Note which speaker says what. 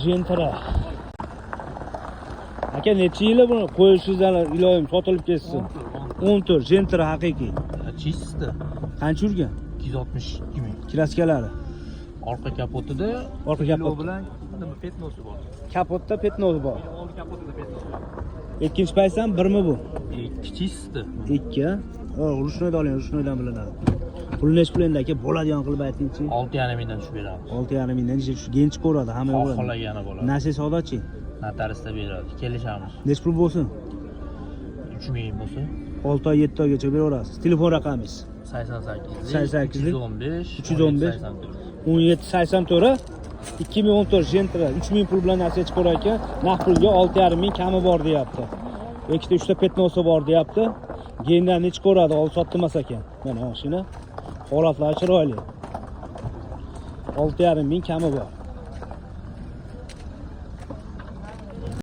Speaker 1: Gentra. Aka necha yili buni qo'yishingizdan iloyim sotilib ketsin. 14 Gentra haqiqiy.
Speaker 2: Chista.
Speaker 1: Qancha yurgan?
Speaker 2: 262 ming.
Speaker 1: Kraskalari.
Speaker 2: Orqa kapotida bilan nima petnosi bor.
Speaker 1: Kapotda petnosi bor.
Speaker 2: Old kapotida petnosi bor.
Speaker 1: Ikkinchi paysan birmi bu?
Speaker 2: 2 chista.
Speaker 1: 2. Rushnoyda oling, rushnoydan bilinadi. Pul necha pul endi aka bo'ladigan qilib aytingchi.
Speaker 2: 6,5 mingdan tushib beramiz.
Speaker 1: 6,5 mingdan shu gench ko'radi, hamma bo'ladi.
Speaker 2: Xohlagani bo'ladi.
Speaker 1: Nasib savdochi.
Speaker 2: Notariusda beradi. Kelishamiz.
Speaker 1: Necha pul bo'lsin?
Speaker 2: 3 ming bo'lsa
Speaker 1: 6 oy 7 oygacha beraverasiz. Telefon raqamingiz
Speaker 2: 88 315
Speaker 1: 17 84 2014 Gentra 3000 pul bilan narsa chiqar ekan. Naqd pulga 6,5 ming kami bor deyapti. Ikkita 3ta petnosi bor deyapti. Gendan nech ko'radi, ol sotmas ekan. Mana mashina holatlari chiroyli. 6,5 ming kami bor.